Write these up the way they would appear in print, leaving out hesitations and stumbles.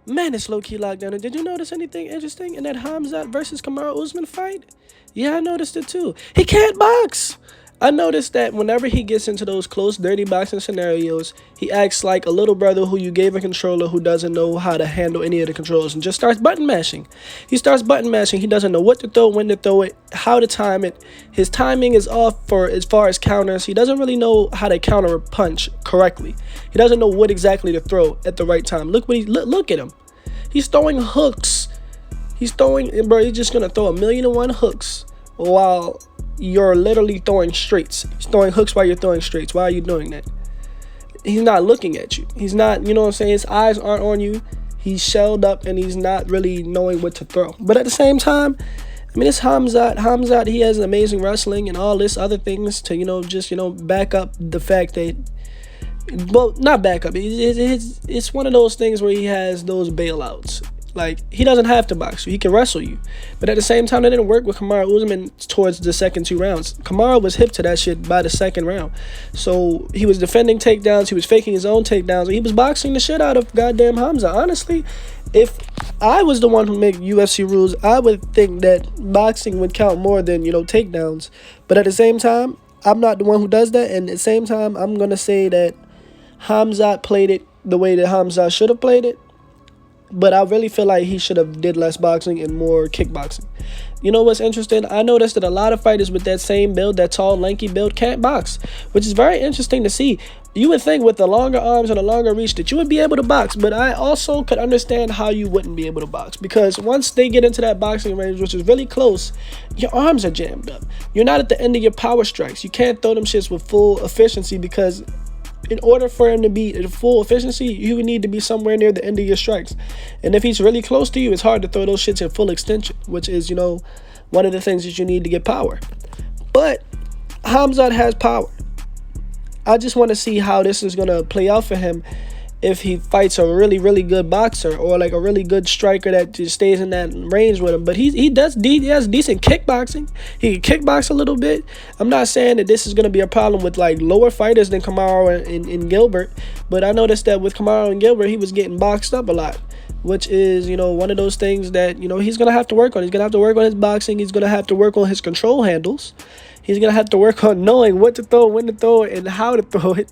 Man, it's low-key lockdown. And did you notice anything interesting in that Hamzat versus Kamaru Usman fight? Yeah, I noticed it too. He can't box. I noticed that whenever he gets into those close, dirty boxing scenarios, he acts like a little brother who you gave a controller who doesn't know how to handle any of the controls and just starts button mashing. He starts button mashing. He doesn't know what to throw, when to throw it, how to time it. His timing is off for as far as counters. He doesn't really know how to counter a punch correctly. He doesn't know what exactly to throw at the right time. Look at him. He's throwing hooks. He's just gonna throw 1,000,001 hooks while you're literally throwing straights. He's throwing hooks while you're throwing straights. Why are you doing that? He's not looking at you. He's not, you know what I'm saying? His eyes aren't on you. He's shelled up and he's not really knowing what to throw. But at the same time, I mean, it's Hamzat. Hamzat, he has amazing wrestling and all this other things to, back up the fact that, well, not back up. It's one of those things where he has those bailouts. Like, he doesn't have to box you. He can wrestle you. But at the same time, that didn't work with Kamaru Usman towards the second 2 rounds. Kamaru was hip to that shit by the second round. So, he was defending takedowns. He was faking his own takedowns. He was boxing the shit out of goddamn Hamza. Honestly, if I was the one who made UFC rules, I would think that boxing would count more than, takedowns. But at the same time, I'm not the one who does that. And at the same time, I'm going to say that Hamzat played it the way that Hamzat should have played it. But I really feel like he should have did less boxing and more kickboxing. You know what's interesting? I noticed that a lot of fighters with that same build, that tall, lanky build, can't box, which is very interesting to see. You would think with the longer arms and a longer reach that you would be able to box, but I also could understand how you wouldn't be able to box, because once they get into that boxing range, which is really close, your arms are jammed up. You're not at the end of your power strikes. You can't throw them shits with full efficiency, because in order for him to be at full efficiency, you would need to be somewhere near the end of your strikes. And if he's really close to you, it's hard to throw those shits in full extension, which is, one of the things that you need to get power. But Hamzat has power. I just want to see how this is going to play out for him if he fights a really, really good boxer or like a really good striker that just stays in that range with him. But he has decent kickboxing. He can kickbox a little bit. I'm not saying that this is going to be a problem with like lower fighters than Kamaru and Gilbert, but I noticed that with Kamaru and Gilbert, he was getting boxed up a lot, which is, one of those things that, he's going to have to work on. He's going to have to work on his boxing. He's going to have to work on his control handles. He's going to have to work on knowing what to throw, when to throw it, and how to throw it.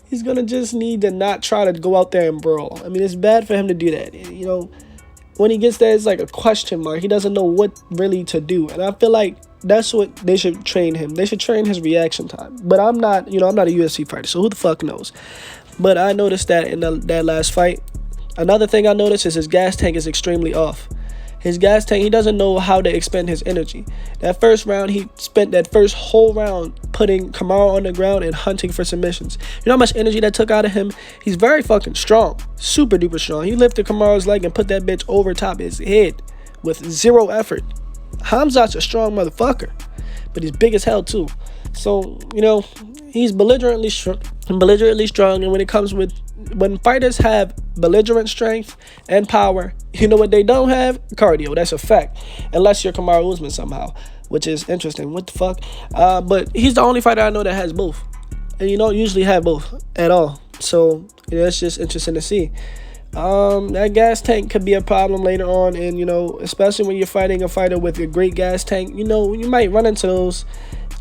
He's going to just need to not try to go out there and brawl. I mean, it's bad for him to do that. When he gets there, it's like a question mark. He doesn't know what really to do. And I feel like that's what they should train him. They should train his reaction time. But I'm not, I'm not a UFC fighter, so who the fuck knows? But I noticed that in that last fight. Another thing I noticed is his gas tank is extremely off. His gas tank, he doesn't know how to expend his energy. That first round, he spent that first whole round putting Kamaru on the ground and hunting for submissions. You know how much energy that took out of him? He's very fucking strong. Super duper strong. He lifted Kamaru's leg and put that bitch over top his head with zero effort. Hamzat's a strong motherfucker, but he's big as hell too. So, he's belligerently strong. And when fighters have belligerent strength and power, you know what they don't have? Cardio. That's a fact. Unless you're Kamaru Usman somehow, which is interesting. What the fuck? But he's the only fighter I know that has both. And you don't usually have both at all. So, it's just interesting to see. That gas tank could be a problem later on. And, especially when you're fighting a fighter with a great gas tank, you might run into those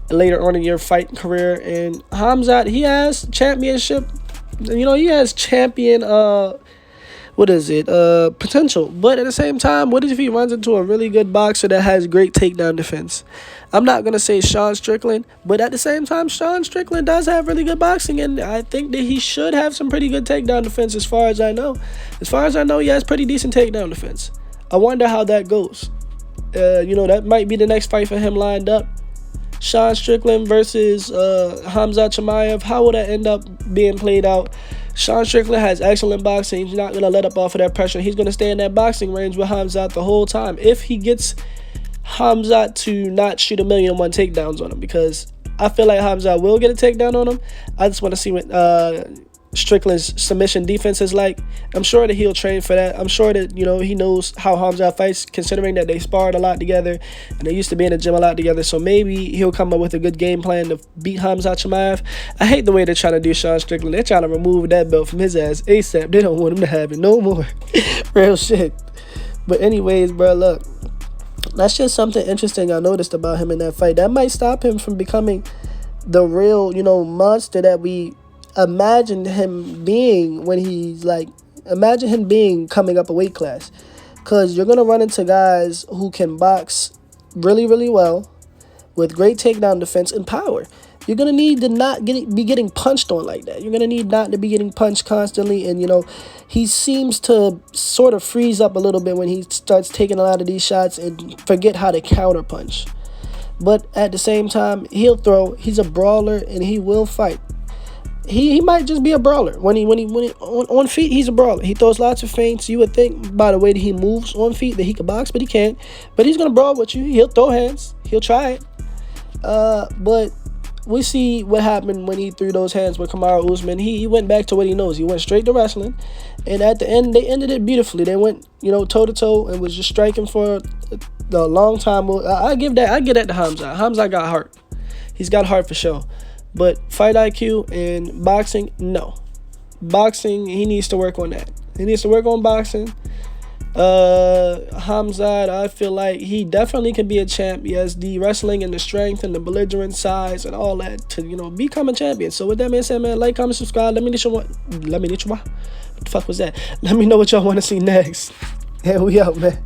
later on in your fight career. And Hamzat, he has championship, he has champion potential. But at the same time, what if he runs into a really good boxer that has great takedown defense? I'm not going to say Sean Strickland, but at the same time, Sean Strickland does have really good boxing, and I think that he should have some pretty good takedown defense as far as I know. As far as I know, he has pretty decent takedown defense. I wonder how that goes. That might be the next fight for him lined up. Sean Strickland versus Khamzat Chimeivs. How will that end up being played out? Sean Strickland has excellent boxing. He's not going to let up off of that pressure. He's going to stay in that boxing range with Khamzat the whole time. If he gets Khamzat to not shoot 1,000,001 takedowns on him, because I feel like Khamzat will get a takedown on him. I just want to see what Strickland's submission defense is like. I'm sure that he'll train for that. I'm sure that, he knows how Khamzat fights, considering that they sparred a lot together and they used to be in the gym a lot together. So maybe he'll come up with a good game plan to beat Khamzat Chimaev. I hate the way they're trying to do Sean Strickland. They're trying to remove that belt from his ass ASAP. They don't want him to have it no more. Real shit. But anyways, bro, look. That's just something interesting I noticed about him in that fight. That might stop him from becoming the real, monster that we imagined him being when he's like, imagine him being coming up a weight class. Because you're going to run into guys who can box really, really well with great takedown defense and power. You're going to need to not be getting punched on like that. You're going to need not to be getting punched constantly. And, he seems to sort of freeze up a little bit when he starts taking a lot of these shots and forget how to counter punch. But at the same time, he'll throw. He's a brawler and he will fight. He might just be a brawler. When he on feet, he's a brawler. He throws lots of feints. You would think by the way that he moves on feet that he can box, but he can't. But he's going to brawl with you. He'll throw hands. He'll try it. But we see what happened when he threw those hands with Kamaru Usman. He went back to what he knows. He went straight to wrestling. And at the end, they ended it beautifully. They went, toe-to-toe and was just striking for a long time. I give that to Khamzat. Khamzat got heart. He's got heart for sure. But fight IQ and boxing, no. Boxing, he needs to work on that. He needs to work on boxing. Khamzat, I feel like he definitely can be a champ. He has the wrestling and the strength and the belligerent size and all that to, become a champion. So with that being said, man, like, comment, subscribe. What the fuck was that? Let me know what y'all want to see next. And we out, man.